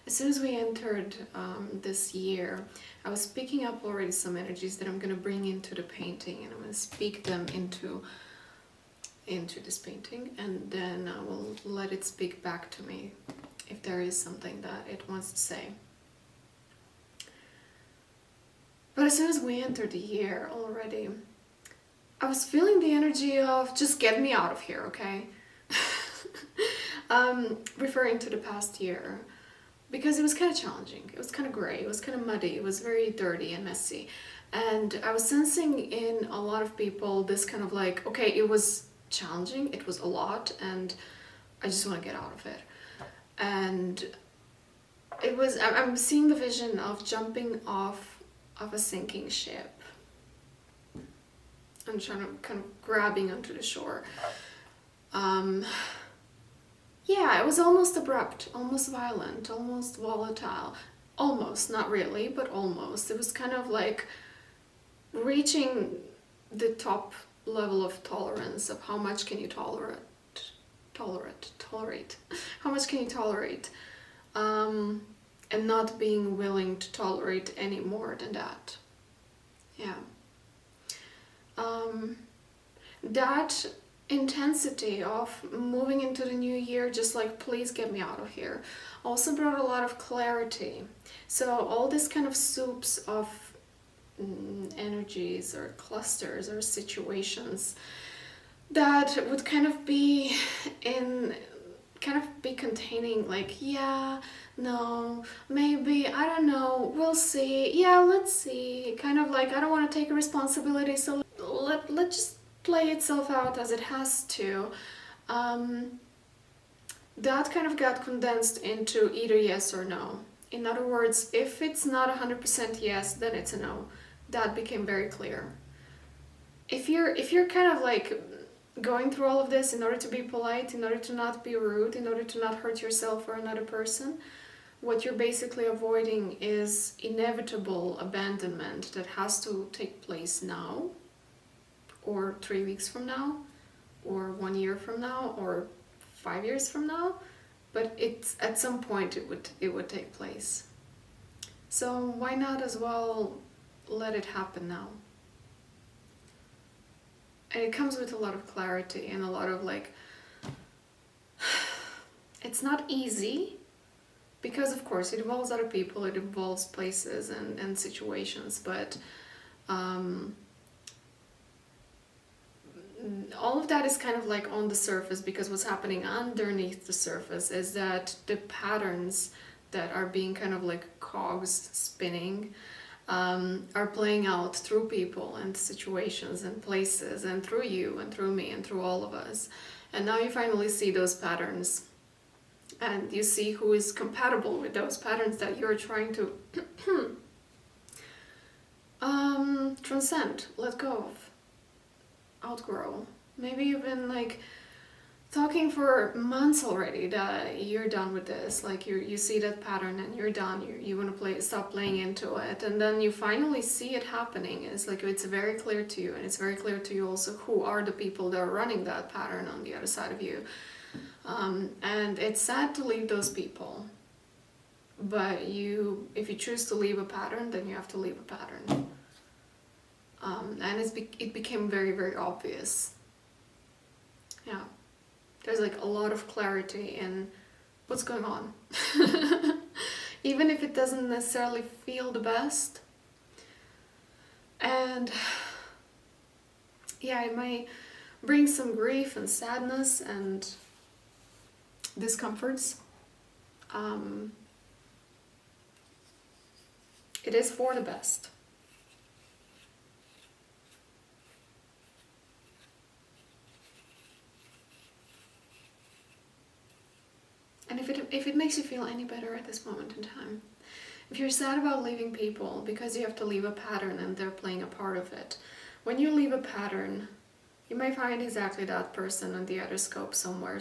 As soon as we entered this year, I was picking up already some energies that I'm going to bring into the painting, and I'm going to speak them into this painting, and then I will let it speak back to me if there is something that it wants to say. But as soon as we entered the year already, I was feeling the energy of just get me out of here, okay? Referring to the past year, because it was kind of challenging, it was kind of gray, it was kind of muddy, it was very dirty and messy, and I was sensing in a lot of people this kind of like, okay, it was challenging, it was a lot, and I just want to get out of it. And it was, I'm seeing the vision of jumping off of a sinking ship. I'm trying to kind of grabbing onto the shore. Yeah, it was almost abrupt, almost violent, almost volatile. Almost, not really, but almost. It was kind of like reaching the top level of tolerance of how much can you tolerate. How much can you tolerate? And not being willing to tolerate any more than that. Yeah. That intensity of moving into the new year, just like, please get me out of here, also brought a lot of clarity. So all this kind of soups of energies or clusters or situations that would kind of be containing like, yeah, no, maybe, I don't know, we'll see, yeah, let's see, kind of like, I don't want to take responsibility, so let's just play itself out as it has to. That kind of got condensed into either yes or no. In other words, if it's not 100% yes, then it's a no. That became very clear. If you're kind of like going through all of this in order to be polite, in order to not be rude, in order to not hurt yourself or another person, what you're basically avoiding is inevitable abandonment that has to take place now, or 3 weeks from now, or 1 year from now, or 5 years from now, but it's at some point it would take place. So why not as well let it happen now? And it comes with a lot of clarity and a lot of like, it's not easy, because of course it involves other people, it involves places and situations, but all of that is kind of like on the surface, because what's happening underneath the surface is that the patterns that are being kind of like cogs spinning are playing out through people and situations and places, and through you and through me and through all of us. And now you finally see those patterns, and you see who is compatible with those patterns that you're trying to transcend, let go of, outgrow. Maybe you've been like talking for months already that you're done with this, like you see that pattern and you're done, you want to stop playing into it, and then you finally see it happening. It's like, it's very clear to you, and it's very clear to you also who are the people that are running that pattern on the other side of you. And it's sad to leave those people, but if you choose to leave a pattern, then you have to leave a pattern. And it became very, very obvious. Yeah. There's like a lot of clarity in what's going on. Even if it doesn't necessarily feel the best. And yeah, it may bring some grief and sadness and discomforts. It is for the best. And if it makes you feel any better at this moment in time, if you're sad about leaving people because you have to leave a pattern and they're playing a part of it, when you leave a pattern, you may find exactly that person on the other scope somewhere.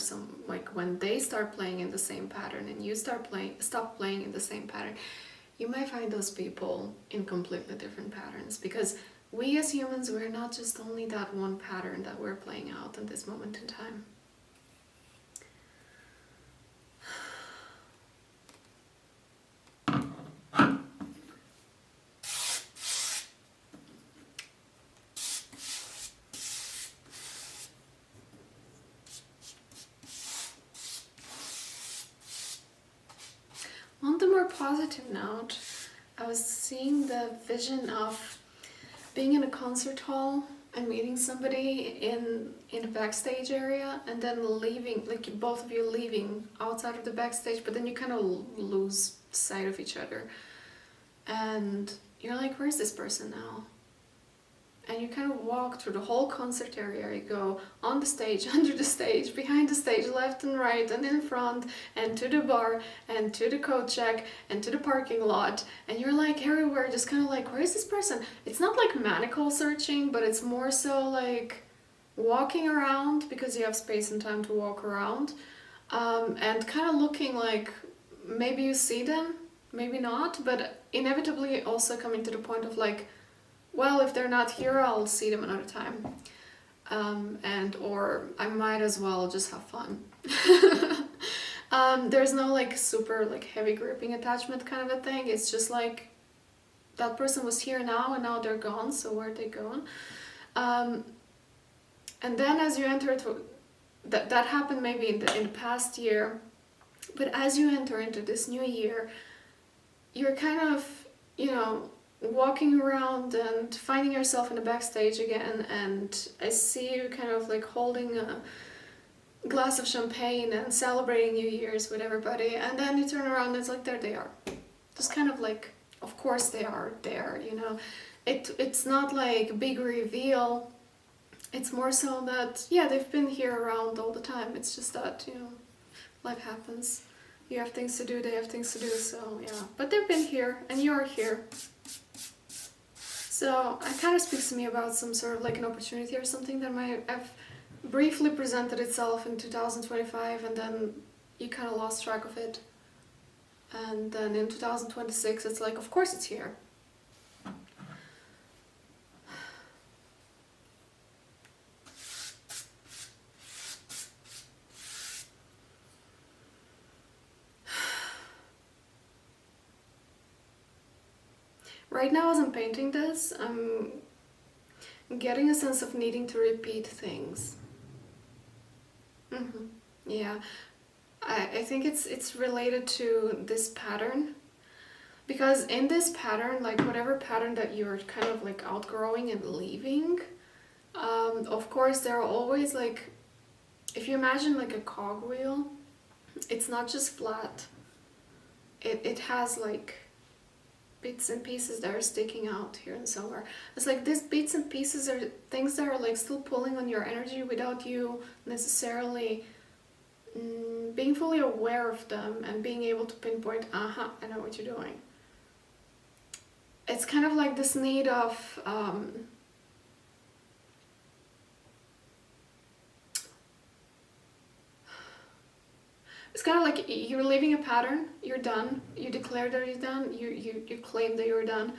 Like when they start playing in the same pattern and you stop playing in the same pattern, you may find those people in completely different patterns, because we as humans, we're not just only that one pattern that we're playing out in this moment in time. positive note, I was seeing the vision of being in a concert hall and meeting somebody in a backstage area, and then leaving, like both of you leaving outside of the backstage, but then you kind of lose sight of each other. And you're like, where's this person now? And you kind of walk through the whole concert area. You go on the stage, under the stage, behind the stage, left and right, and in front, and to the bar, and to the coat check, and to the parking lot. And you're like everywhere, just kind of like, where is this person? It's not like maniacal searching, but it's more so like walking around because you have space and time to walk around. And kind of looking like maybe you see them, maybe not, but inevitably also coming to the point of like, well, if they're not here, I'll see them another time. Or I might as well just have fun. There's no like super like heavy gripping attachment kind of a thing. It's just like that person was here now and now they're gone, so where are they going? And then as you enter it, that happened maybe in the past year, but as you enter into this new year, you're kind of, you know, walking around and finding yourself in the backstage again, and I see you kind of like holding a glass of champagne and celebrating New Year's with everybody, and then you turn around and it's like, there they are. Just kind of like, of course they are there, you know. It's not like a big reveal. It's more so that, yeah, they've been here around all the time. It's just that, you know, life happens. You have things to do, they have things to do, so yeah. But they've been here, and you're here. So it kind of speaks to me about some sort of like an opportunity or something that might have briefly presented itself in 2025, and then you kind of lost track of it. And then in 2026, it's like, of course it's here. Right now, as I'm painting this, I'm getting a sense of needing to repeat things. Yeah, I think it's related to this pattern, because in this pattern, like whatever pattern that you're kind of like outgrowing and leaving, of course there are always like, if you imagine like a cogwheel, it's not just flat. It has like bits and pieces that are sticking out here and somewhere. It's like these bits and pieces are things that are like still pulling on your energy without you necessarily being fully aware of them and being able to pinpoint, I know what you're doing. It's kind of like this need of it's kind of like you're leaving a pattern, you're done, you declare that you're done, you claim that you're done,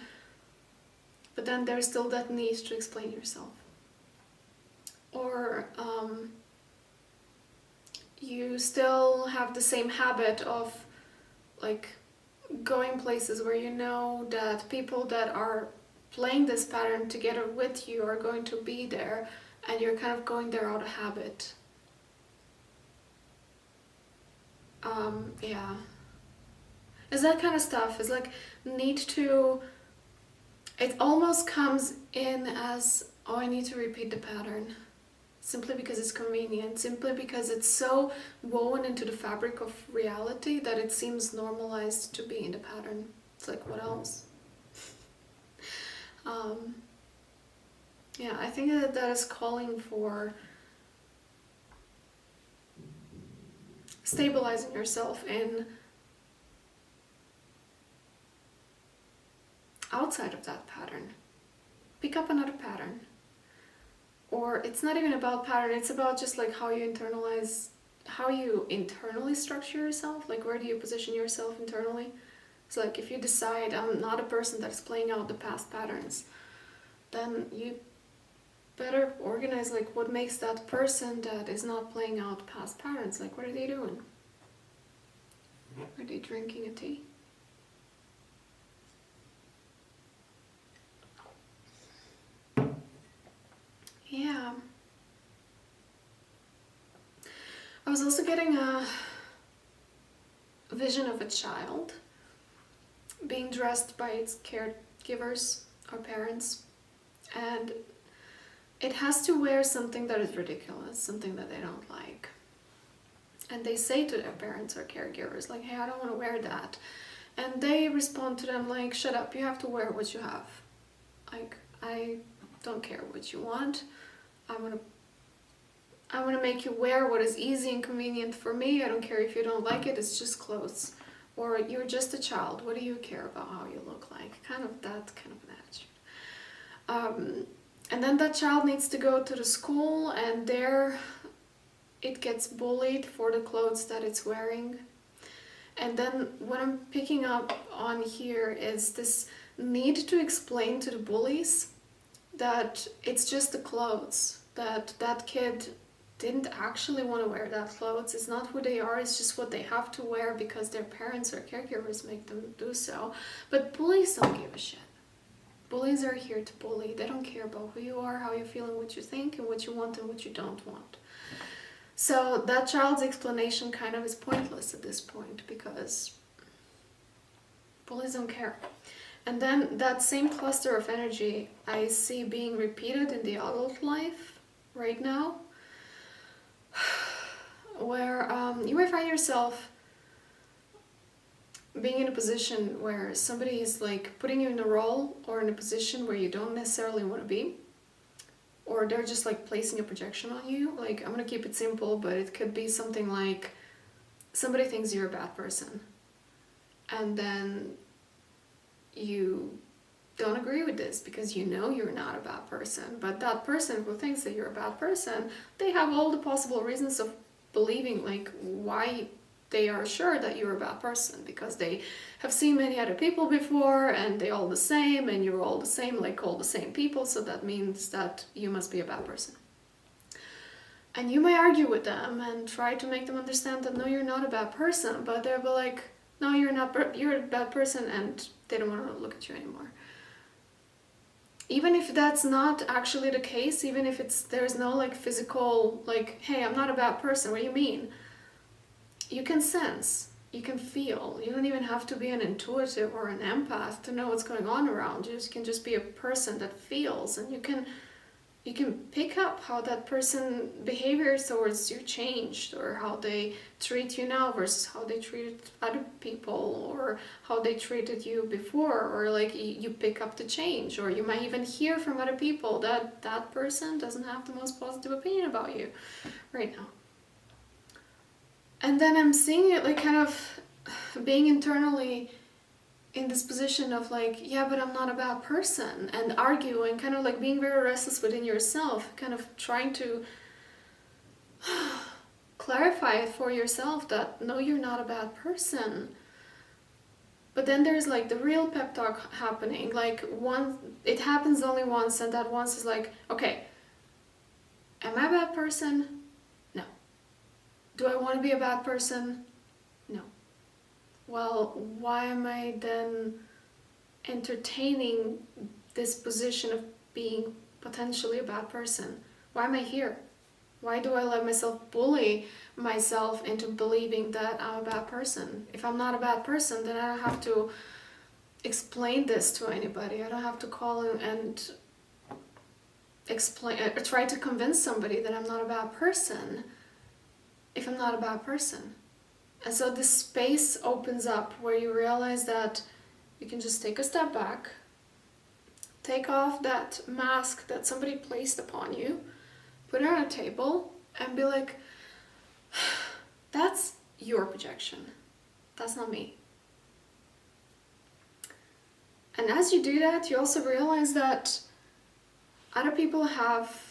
but then there's still that need to explain yourself. Or you still have the same habit of like going places where you know that people that are playing this pattern together with you are going to be there, and you're kind of going there out of habit. Yeah, it's that kind of stuff. It's like need to, it almost comes in as, oh, I need to repeat the pattern simply because it's convenient, simply because it's so woven into the fabric of reality that it seems normalized to be in the pattern. It's like, what else? Yeah, I think that is calling for stabilizing yourself in outside of that pattern. Pick up another pattern. Or it's not even about pattern, it's about just like how you internalize, how you internally structure yourself, like where do you position yourself internally. It's like if you decide I'm not a person that's playing out the past patterns, then you better organize like what makes that person that is not playing out past patterns. Like, what are they doing? Are they drinking a tea? Yeah. I was also getting a vision of a child. being dressed by its caregivers or parents, and it has to wear something that is ridiculous, something that they don't like. And they say to their parents or caregivers, like, hey, I don't want to wear that. And they respond to them like, shut up, you have to wear what you have. Like, I don't care what you want. I want to make you wear what is easy and convenient for me. I don't care if you don't like it, it's just clothes. Or you're just a child, what do you care about how you look like? Kind of that kind of an attitude. And then that child needs to go to the school, and there it gets bullied for the clothes that it's wearing. And then what I'm picking up on here is this need to explain to the bullies that it's just the clothes, that that kid didn't actually want to wear that clothes. It's not who they are, it's just what they have to wear because their parents or caregivers make them do so. But bullies don't give a shit. Bullies are here to bully. They don't care about who you are, how you feel, and what you think, and what you want and what you don't want. So that child's explanation kind of is pointless at this point because bullies don't care. And then that same cluster of energy I see being repeated in the adult life right now, where you might find yourself being in a position where somebody is like putting you in a role or in a position where you don't necessarily want to be, or they're just like placing a projection on you. Like, I'm gonna keep it simple, but it could be something like somebody thinks you're a bad person, and then you don't agree with this because you know you're not a bad person, but that person who thinks that you're a bad person, they have all the possible reasons of believing like why they are sure that you're a bad person, because they have seen many other people before and they're all the same and you're all the same, like all the same people, so that means that you must be a bad person. And you may argue with them and try to make them understand that no, you're not a bad person, but they'll be like, no, you're a bad person, and they don't want to look at you anymore. Even if that's not actually the case, even if there's no like physical, like, hey, I'm not a bad person, what do you mean? You can sense, you can feel. You don't even have to be an intuitive or an empath to know what's going on around you. You can just be a person that feels, and you can pick up how that person behavior towards you changed, or how they treat you now versus how they treated other people, or how they treated you before, or like you pick up the change, or you might even hear from other people that that person doesn't have the most positive opinion about you right now. And then I'm seeing it like kind of being internally in this position of like, yeah, but I'm not a bad person, and arguing, kind of like being very restless within yourself, kind of trying to clarify it for yourself that no, you're not a bad person. But then there's like the real pep talk happening, like it happens only once, and that once is like, okay, am I a bad person? No. Do I want to be a bad person? No. Well, why am I then entertaining this position of being potentially a bad person? Why am I here? Why do I let myself bully myself into believing that I'm a bad person? If I'm not a bad person, then I don't have to explain this to anybody. I don't have to call and explain or try to convince somebody that I'm not a bad person if I'm not a bad person. And so this space opens up where you realize that you can just take a step back, take off that mask that somebody placed upon you, put it on a table, and be like, that's your projection. That's not me. And as you do that, you also realize that other people have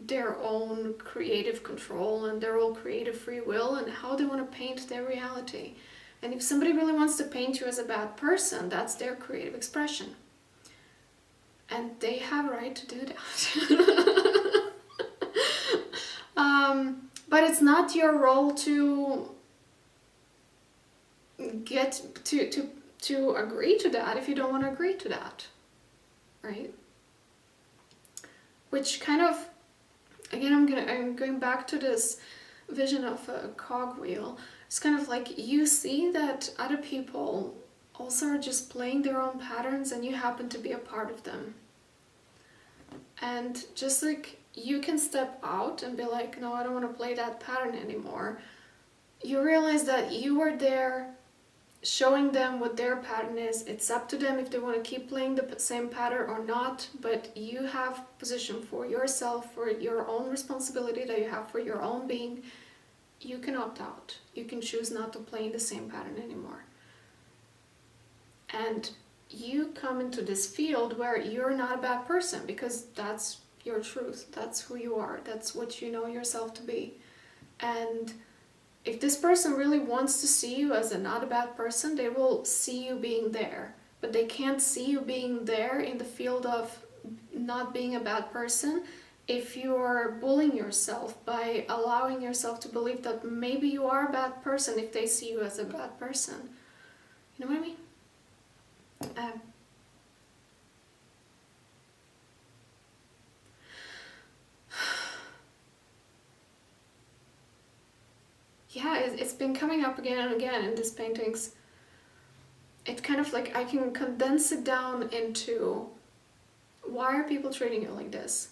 their own creative control and their own creative free will and how they want to paint their reality. And if somebody really wants to paint you as a bad person, that's their creative expression. And they have a right to do that. But it's not your role to get to agree to that if you don't want to agree to that, right? Which kind of, again, I'm going back to this vision of a cogwheel. It's kind of like you see that other people also are just playing their own patterns and you happen to be a part of them. And just like you can step out and be like, no, I don't want to play that pattern anymore, you realize that you are there showing them what their pattern is. It's up to them if they want to keep playing the same pattern or not, but you have position for yourself, for your own responsibility that you have for your own being. You can opt out. You can choose not to play in the same pattern anymore. And you come into this field where you're not a bad person, because that's your truth. That's who you are. That's what you know yourself to be. And if this person really wants to see you as not a bad person, they will see you being there. But they can't see you being there in the field of not being a bad person if you are bullying yourself by allowing yourself to believe that maybe you are a bad person if they see you as a bad person. You know what I mean? Yeah, it's been coming up again and again in these paintings. It's kind of like I can condense it down into, why are people treating you like this?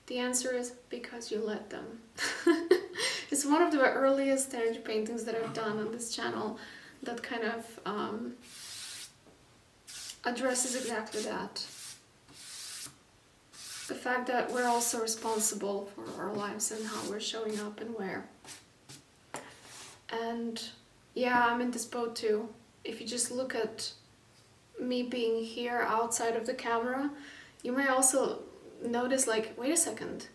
The answer is because you let them. It's one of the earliest energy paintings that I've done on this channel that kind of addresses exactly that. The fact that we're also responsible for our lives and how we're showing up and where. And yeah, I'm in this boat too. If you just look at me being here outside of the camera, you may also notice like, wait a second,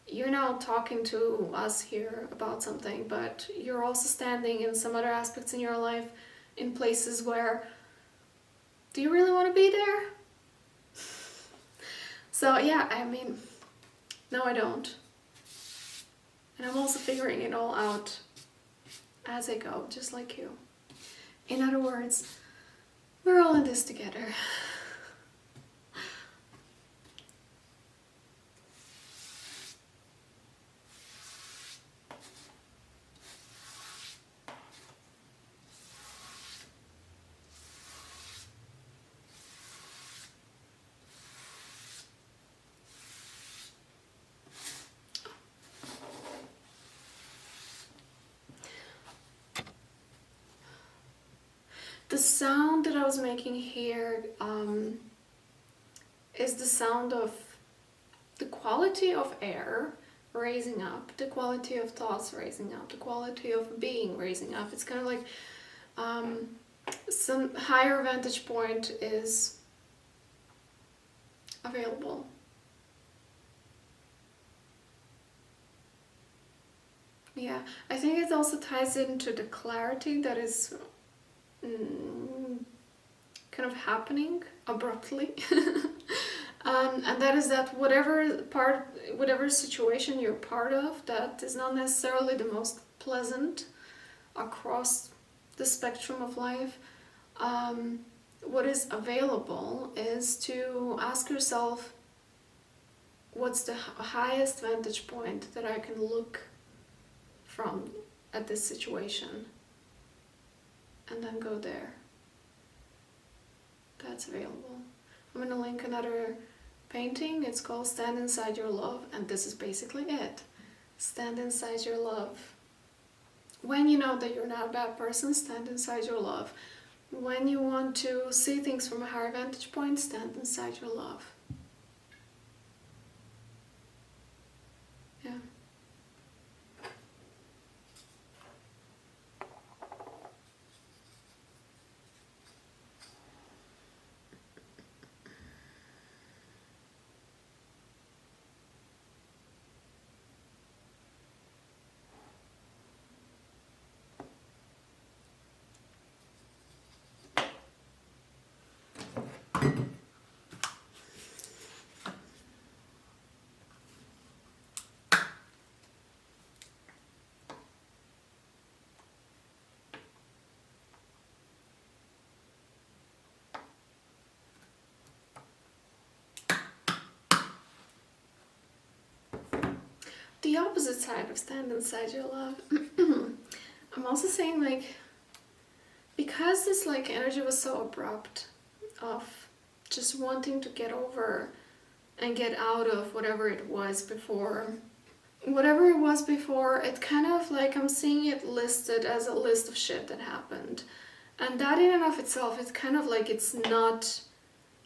you're now talking to us here about something, but you're also standing in some other aspects in your life in places where, do you really want to be there? So yeah, I mean, no, I don't. And I'm also figuring it all out as I go, just like you. In other words, we're all in this together. The sound that I was making here is the sound of the quality of air raising up, the quality of thoughts raising up, the quality of being raising up. It's kind of like some higher vantage point is available. Yeah, I think it also ties into the clarity that is kind of happening abruptly. And that is that whatever situation you're part of that is not necessarily the most pleasant across the spectrum of life, what is available is to ask yourself, what's the highest vantage point that I can look from at this situation? And then go there. That's available. I'm going to link another painting. It's called Stand Inside Your Love, and this is basically it. Stand inside your love. When you know that you're not a bad person, stand inside your love. When you want to see things from a higher vantage point, stand inside your love. Yeah. The opposite side of stand inside your love. I'm also saying, like, because this like energy was so abrupt of just wanting to get over and get out of whatever it was before. Whatever it was before, it kind of like, I'm seeing it listed as a list of shit that happened. And that in and of itself, it's kind of like it's not,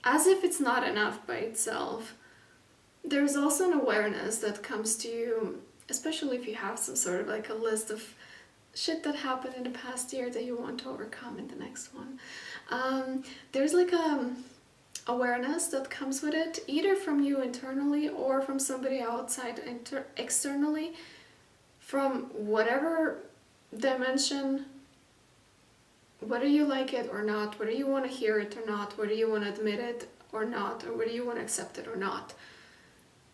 as if it's not enough by itself. There's also an awareness that comes to you, especially if you have some sort of like a list of shit that happened in the past year that you want to overcome in the next one. There's like a awareness that comes with it, either from you internally or from somebody outside externally, from whatever dimension, whether you like it or not, whether you want to hear it or not, whether you want to admit it or not, or whether you want to accept it or not.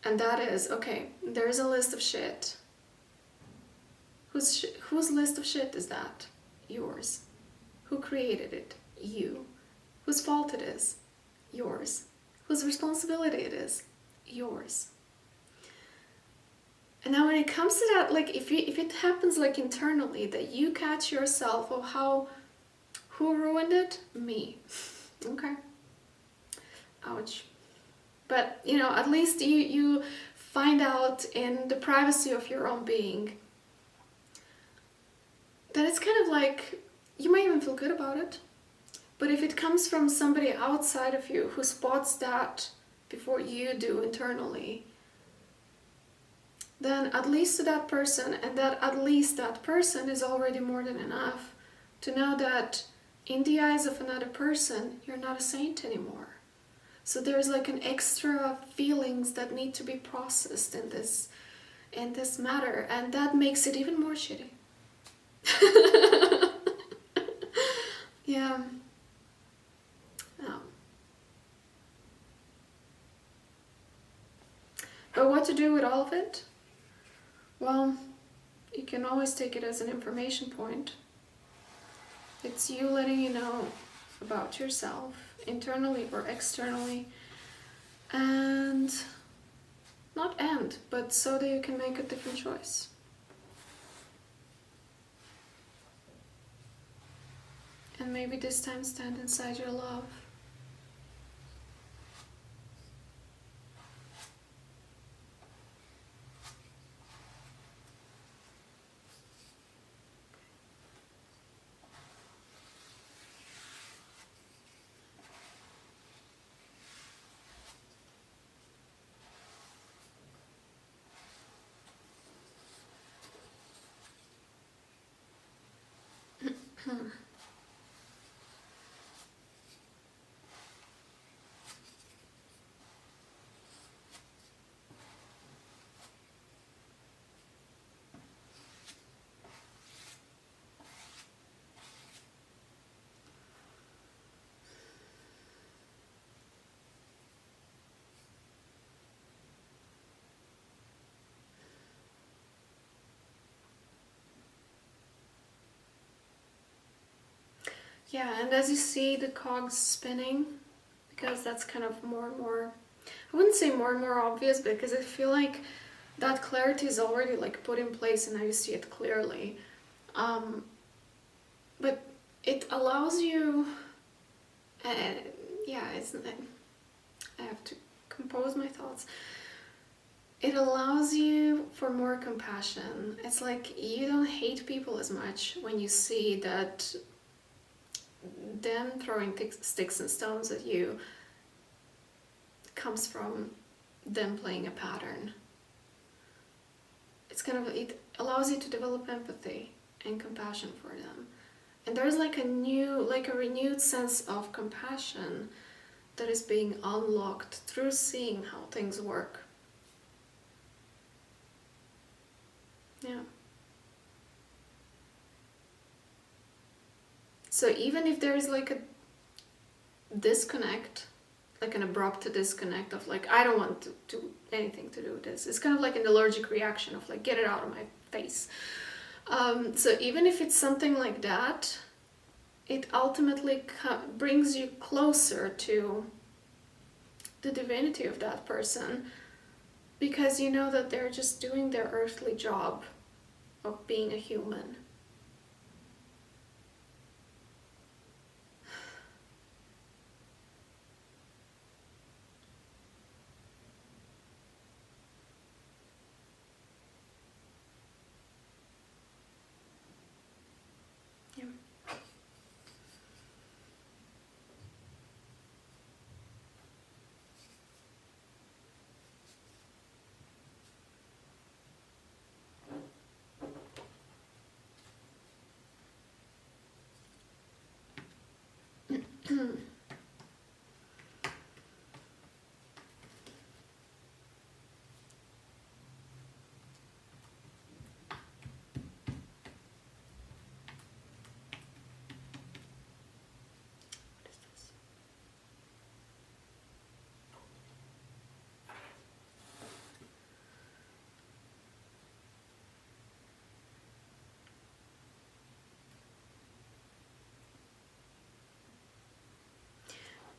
And that is, okay, there's a list of shit. Whose list of shit is that? Yours. Who created it? You. Whose fault it is? Yours. Whose responsibility it is? Yours. And now when it comes to that, like if it happens like internally, that you catch yourself, oh, who ruined it? Me. Okay. Ouch. But you know, at least you find out in the privacy of your own being that it's kind of like, you might even feel good about it. But if it comes from somebody outside of you who spots that before you do internally, then at least to that person, and that at least that person is already more than enough to know that in the eyes of another person, you're not a saint anymore. So there's like an extra feelings that need to be processed in this matter, and that makes it even more shitty. Yeah. But what to do with all of it? Well, you can always take it as an information point. It's you letting you know about yourself, internally or externally, and not end, but so that you can make a different choice. And maybe this time stand inside your love. Yeah, and as you see the cogs spinning, because that's kind of more and more, I wouldn't say more and more obvious, because I feel like that clarity is already like put in place and now you see it clearly. But it allows you, yeah, I have to compose my thoughts. It allows you for more compassion. It's like you don't hate people as much when you see that them throwing sticks and stones at you comes from them playing a pattern. It's kind of, it allows you to develop empathy and compassion for them. And there's like a renewed sense of compassion that is being unlocked through seeing how things work. Yeah. So even if there is like a disconnect, like an abrupt disconnect of like, I don't want to do anything to do with this. It's kind of like an allergic reaction of like, get it out of my face. So even if it's something like that, it ultimately brings you closer to the divinity of that person, because you know that they're just doing their earthly job of being a human.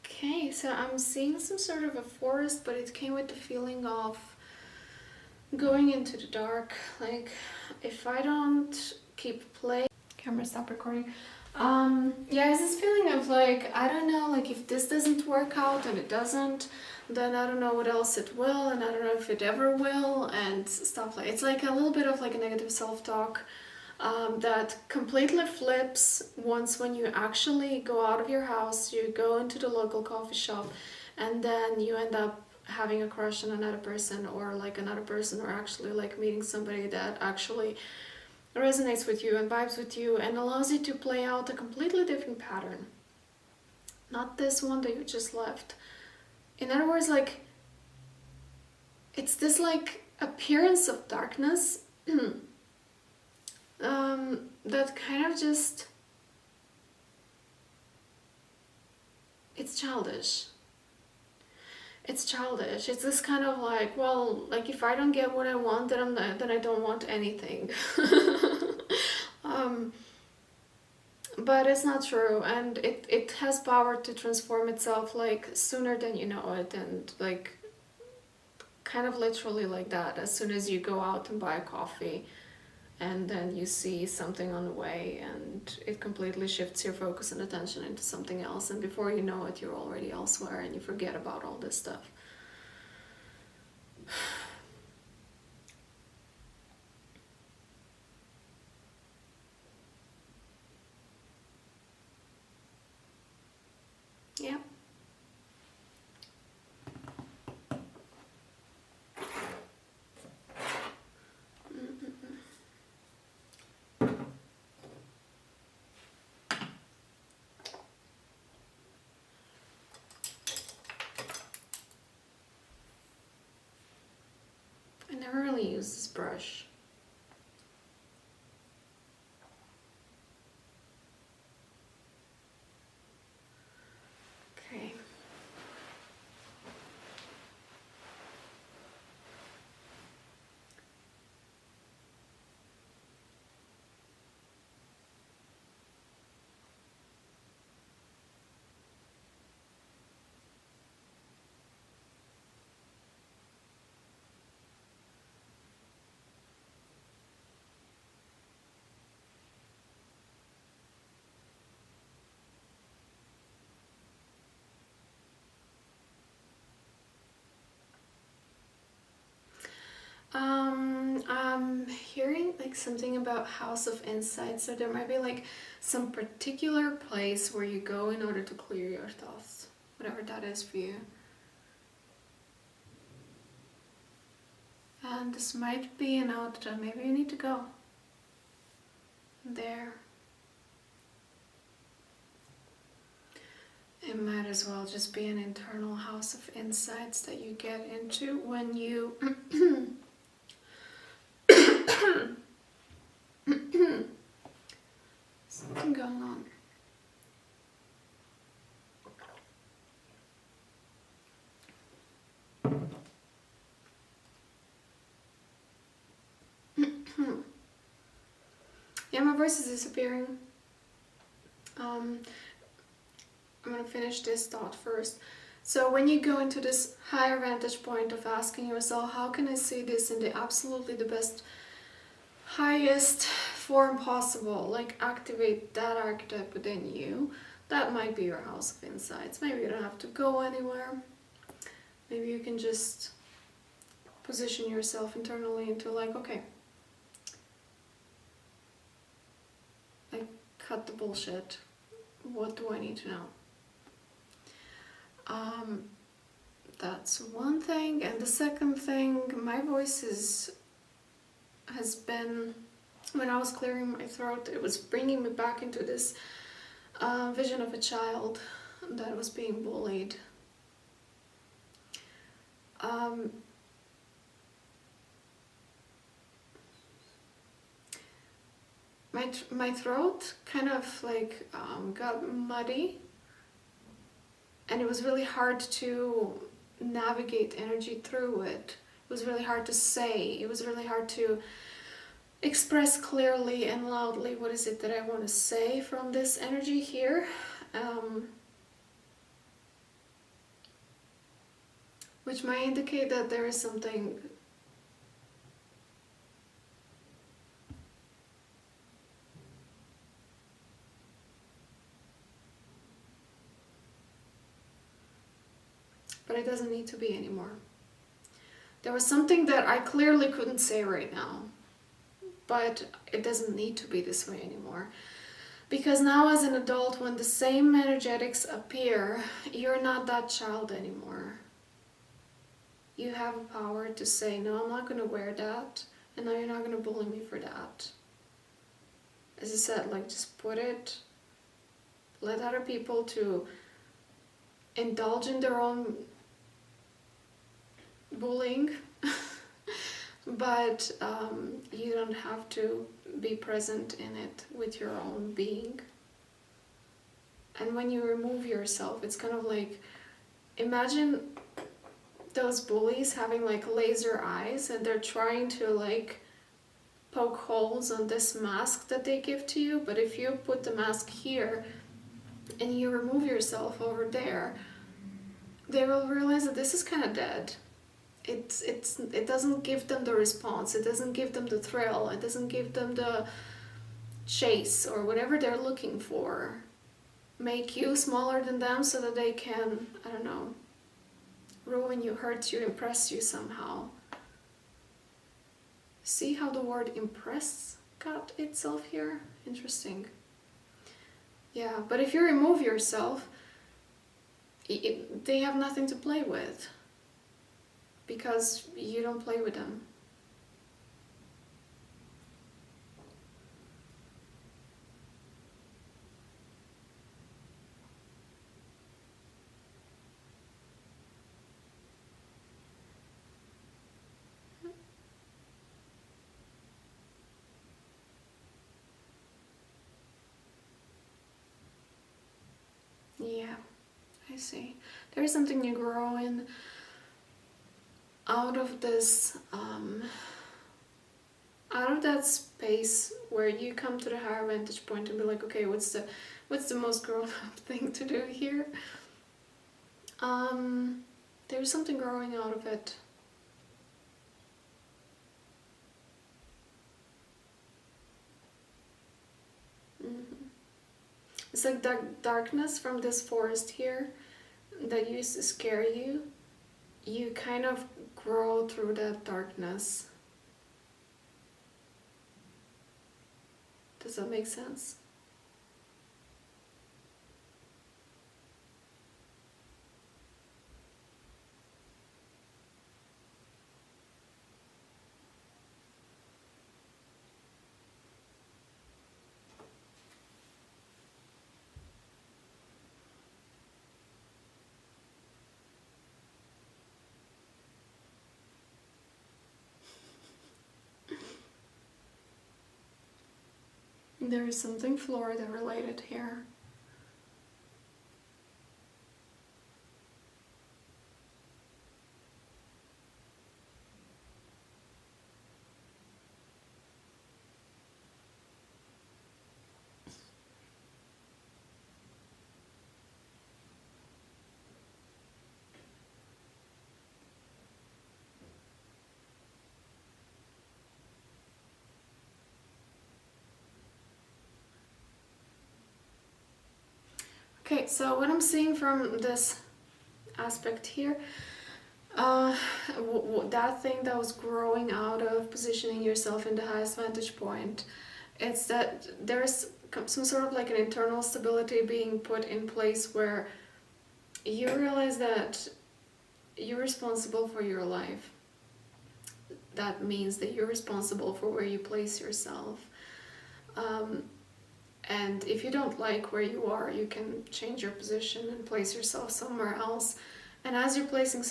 Okay, so I'm seeing some sort of a forest, but it came with the feeling of going into the dark. Like, if I don't keep playing... Camera, stop recording. Yeah, it's this feeling of like, I don't know, like if this doesn't work out and it doesn't, then I don't know what else it will, and I don't know if it ever will, and stuff like... It's like a little bit of like a negative self-talk. That completely flips once when you actually go out of your house, you go into the local coffee shop, and then you end up having a crush on another person, or like another person, or actually like meeting somebody that actually resonates with you and vibes with you and allows you to play out a completely different pattern. Not this one that you just left. In other words, like, it's this like appearance of darkness that kind of just, it's childish. It's childish. It's this kind of like, well, like if I don't get what I want, then then I don't want anything. But it's not true, and it has power to transform itself like sooner than you know it, and like kind of literally like that. As soon as you go out and buy a coffee, and then you see something on the way, and it completely shifts your focus and attention into something else, and before you know it, you're already elsewhere and you forget about all this stuff. Yeah. I never really use this brush. Okay. I'm hearing like something about House of Insight, so there might be like some particular place where you go in order to clear your thoughts, whatever that is for you. And this might be a note that maybe you need to go there. It might as well just be an internal house of insights that you get into when you something going on. Yeah, my voice is disappearing. I'm gonna finish this thought first. So when you go into this higher vantage point of asking yourself, how can I see this in the absolutely the best, highest form possible, like activate that archetype within you, that might be your house of insights. Maybe you don't have to go anywhere. Maybe you can just position yourself internally into like, okay, like cut the bullshit. What do I need to know? That's one thing. And the second thing, my voice has been, when I was clearing my throat, it was bringing me back into this vision of a child that was being bullied. My throat kind of like got muddy, and it was really hard to navigate energy through it. It was really hard to say. It was really hard to express clearly and loudly what is it that I want to say from this energy here. Which might indicate that there is something but it doesn't need to be anymore. There was something that I clearly couldn't say right now, but it doesn't need to be this way anymore. Because now as an adult, when the same energetics appear, you're not that child anymore. You have a power to say, no, I'm not going to wear that, and no, you're not going to bully me for that. As I said, like, just put it, let other people to indulge in their own bullying, but you don't have to be present in it with your own being. And when you remove yourself, it's kind of like, imagine those bullies having like laser eyes, and they're trying to like poke holes on this mask that they give to you. But if you put the mask here and you remove yourself over there, they will realize that this is kind of dead. It doesn't give them the response, it doesn't give them the thrill, it doesn't give them the chase or whatever they're looking for. Make you smaller than them so that they can, I don't know, ruin you, hurt you, impress you somehow. See how the word impress got itself here? Interesting. Yeah, but if you remove yourself, they have nothing to play with, because you don't play with them. Yeah, I see. There is something you grow in out of this, out of that space where you come to the higher vantage point and be like, okay, what's the most grown-up thing to do here? There's something growing out of it. It's like darkness from this forest here that used to scare you. You kind of grow through that darkness. Does that make sense? There is something Florida related here. Okay, so what I'm seeing from this aspect here, that thing that was growing out of positioning yourself in the highest vantage point, it's that there's some sort of like an internal stability being put in place where you realize that you're responsible for your life. That means that you're responsible for where you place yourself. And if you don't like where you are, you can change your position and place yourself somewhere else. And as you're placing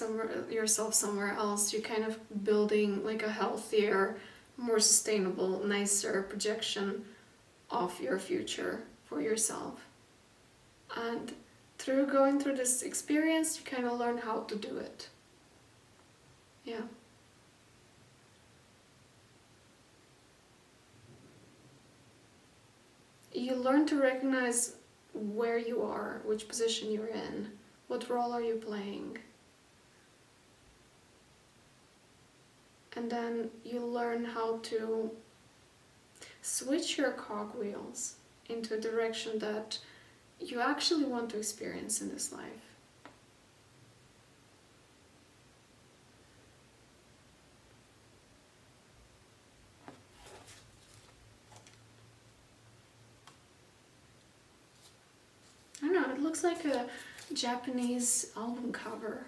yourself somewhere else, you're kind of building like a healthier, more sustainable, nicer projection of your future for yourself. And through going through this experience, you kind of learn how to do it. Yeah. You learn to recognize where you are, which position you're in, what role are you playing. And then you learn how to switch your cogwheels into a direction that you actually want to experience in this life. I don't know, it looks like a Japanese album cover.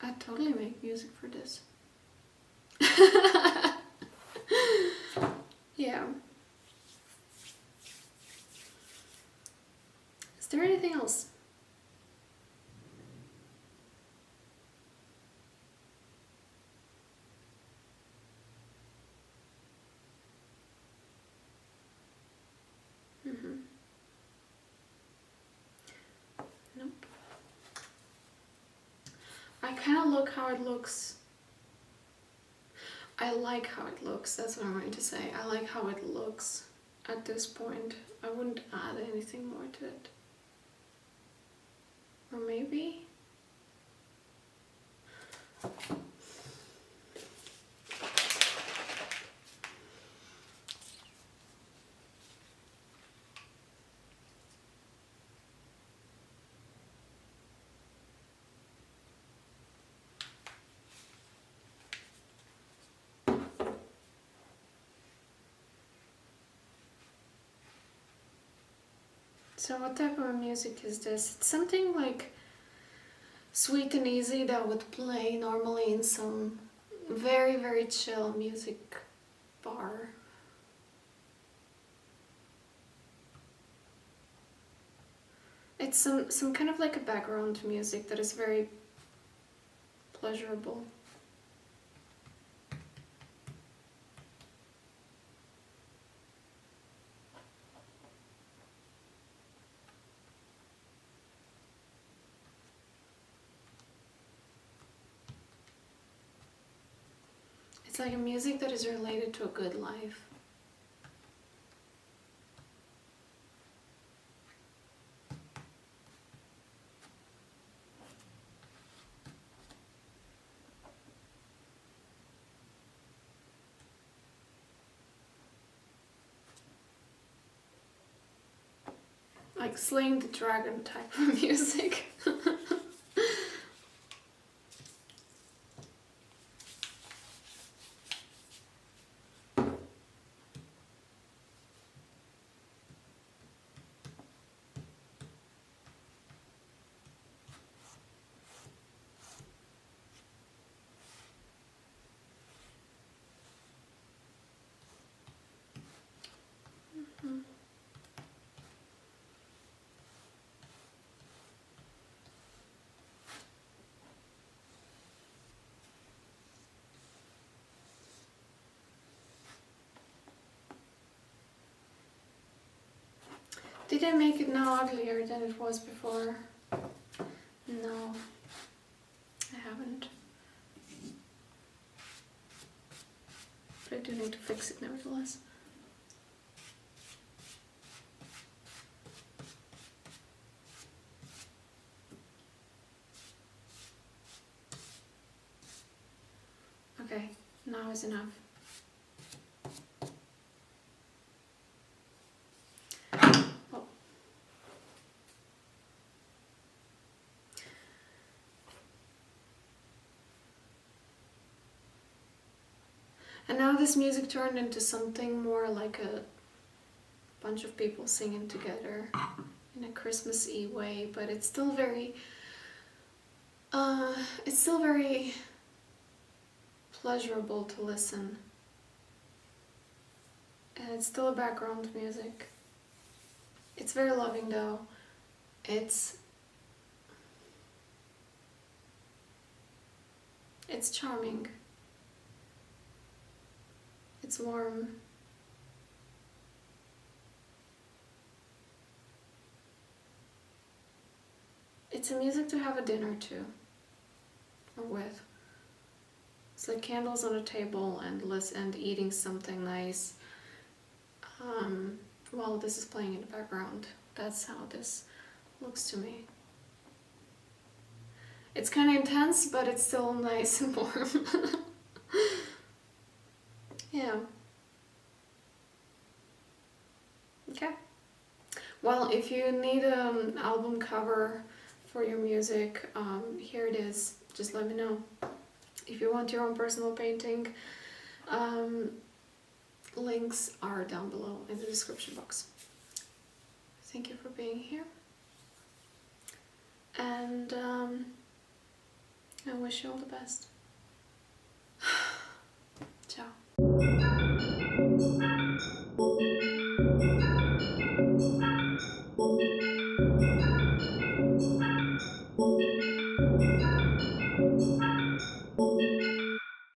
I'd totally make music for this. Yeah. Is there anything else? Nope. I kind of look how it looks. I like how it looks, that's what I'm going to say. I like how it looks at this point. I wouldn't add anything more to it. Or maybe? So what type of music is this? It's something like sweet and easy that would play normally in some very, very chill music bar. It's some kind of like a background music that is very pleasurable. It's like a music that is related to a good life. Like slaying the dragon type of music. Did I make it now uglier than it was before? No, I haven't. But I do need to fix it nevertheless. Okay, now is enough. And now this music turned into something more like a bunch of people singing together in a Christmas-y way, but it's still very pleasurable to listen. And it's still a background music. It's very loving though. It's charming. It's warm. It's a music to have a dinner to, or with. It's like candles on a table and eating something nice while this is playing in the background. That's how this looks to me. It's kind of intense, but it's still nice and warm. Yeah. Okay. Well, if you need an album cover for your music, here it is. Just let me know. If you want your own personal painting, links are down below in the description box. Thank you for being here. And I wish you all the best. Ciao.